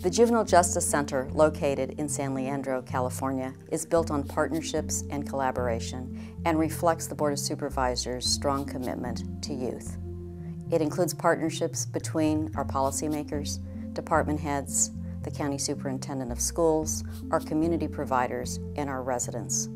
The Juvenile Justice Center, located in San Leandro, California, is built on partnerships and collaboration and reflects the Board of Supervisors' strong commitment to youth. It includes partnerships between our policymakers, department heads, the county superintendent of schools, our community providers, and our residents,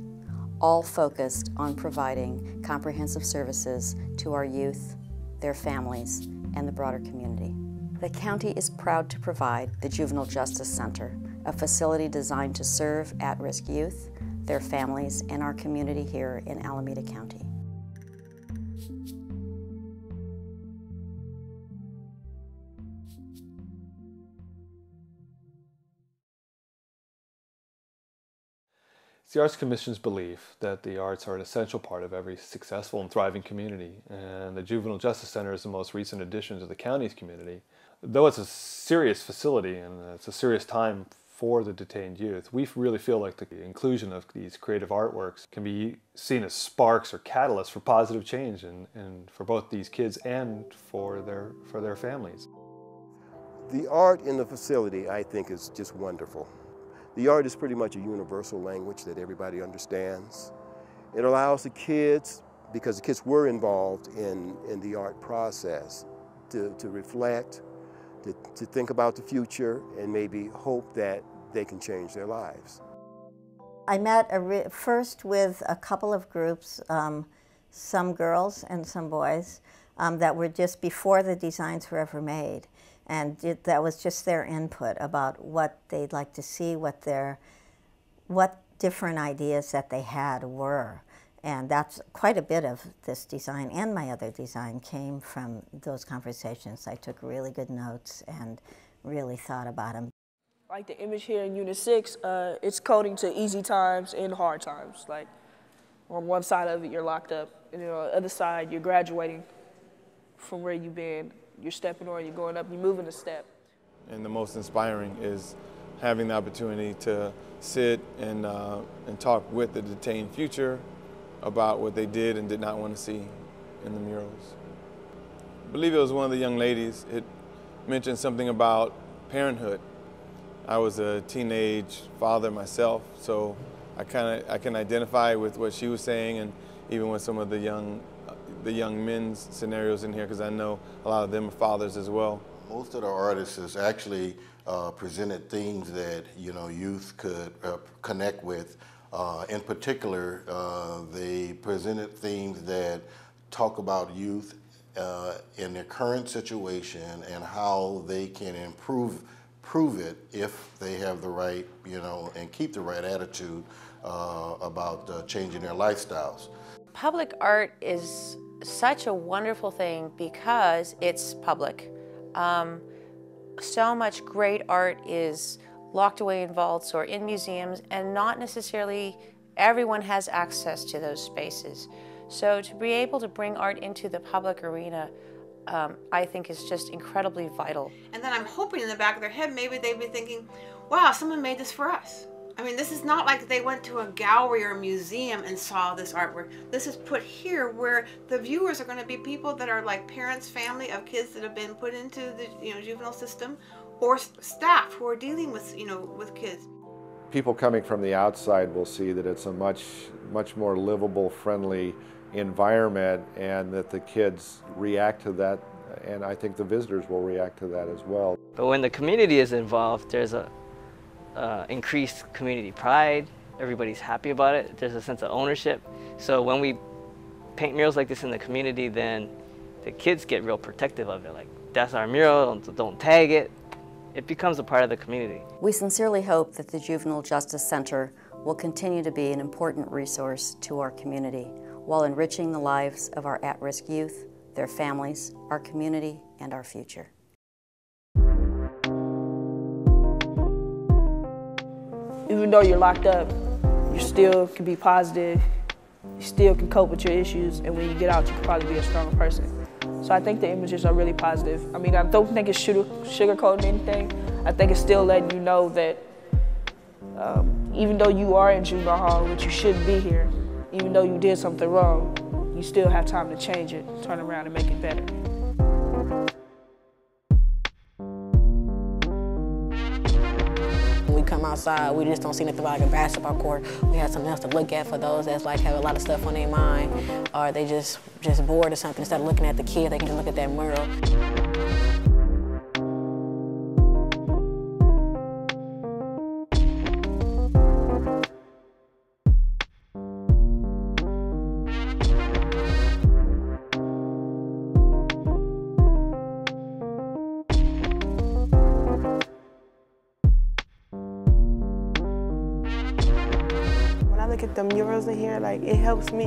all focused on providing comprehensive services to our youth, their families, and the broader community. The county is proud to provide the Juvenile Justice Center, a facility designed to serve at-risk youth, their families, and our community here in Alameda County. It's the Arts Commission's belief that the arts are an essential part of every successful and thriving community, and the Juvenile Justice Center is the most recent addition to the county's community. Though it's a serious facility and it's a serious time for the detained youth, we really feel like the inclusion of these creative artworks can be seen as sparks or catalysts for positive change and for both these kids and for their families. The art in the facility, I think, is just wonderful. The art is pretty much a universal language that everybody understands. It allows the kids, because the kids were involved in the art process, to reflect, to think about the future, and maybe hope that they can change their lives. I met first with a couple of groups, some girls and some boys, that were just before the designs were ever made. And that was just their input about what they'd like to see, what different ideas that they had were. And that's quite a bit of this design and my other design came from those conversations. I took really good notes and really thought about them. Like the image here in Unit 6, it's coding to easy times and hard times. Like on one side of it, you're locked up, and on the other side, you're graduating from where you've been. You're stepping on, you're going up, you're moving a step. And the most inspiring is having the opportunity to sit and talk with the detained future about what they did and did not want to see in the murals. I believe it was one of the young ladies. It mentioned something about parenthood. I was a teenage father myself, so I can identify with what she was saying, and even with some of the young men's scenarios in here, because I know a lot of them are fathers as well. Most of the artists has actually presented themes that youth could connect with. In particular, they presented themes that talk about youth in their current situation and how they can improve it if they have the right, and keep the right attitude about changing their lifestyles. Public art is such a wonderful thing because it's public. So much great art is locked away in vaults or in museums, and not necessarily everyone has access to those spaces. So to be able to bring art into the public arena, I think is just incredibly vital. And then I'm hoping in the back of their head, maybe they'd be thinking, wow, someone made this for us. I mean, this is not like they went to a gallery or a museum and saw this artwork. This is put here where the viewers are going to be people that are like parents, family of kids that have been put into the juvenile system, or staff who are dealing with with kids. People coming from the outside will see that it's a much more livable, friendly environment, and that the kids react to that, and I think the visitors will react to that as well. But when the community is involved, there's a increased community pride. Everybody's happy about it. There's a sense of ownership. So when we paint murals like this in the community, then the kids get real protective of it. Like, that's our mural, don't tag it. It becomes a part of the community. We sincerely hope that the Juvenile Justice Center will continue to be an important resource to our community while enriching the lives of our at-risk youth, their families, our community, and our future. Even though you're locked up, you still can be positive, you still can cope with your issues, and when you get out, you can probably be a stronger person. So I think the images are really positive. I mean, I don't think it's sugarcoating anything. I think it's still letting you know that even though you are in juvenile hall, which you shouldn't be here, even though you did something wrong, you still have time to change it, turn around and make it better. When we come outside, we just don't see nothing like a basketball court. We have something else to look at for those that's like have a lot of stuff on their mind, or they just bored or something. Instead of looking at the kid, they can just look at that mural. Look at the murals in here, like it helps me,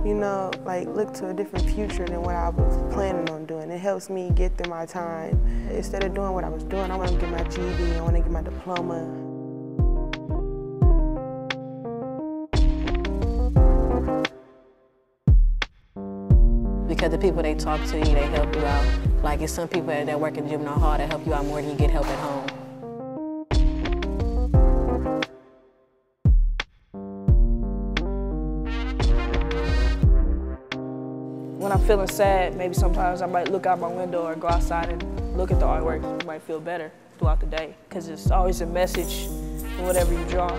you know, like look to a different future than what I was planning on doing. It helps me get through my time. Instead of doing what I was doing, I want to get my GED, I want to get my diploma. Because the people they talk to you, they help you out. Like it's some people that work in juvenile hall that help you out more than you get help at home. When I'm feeling sad, maybe sometimes I might look out my window or go outside and look at the artwork. You might feel better throughout the day because it's always a message in whatever you draw.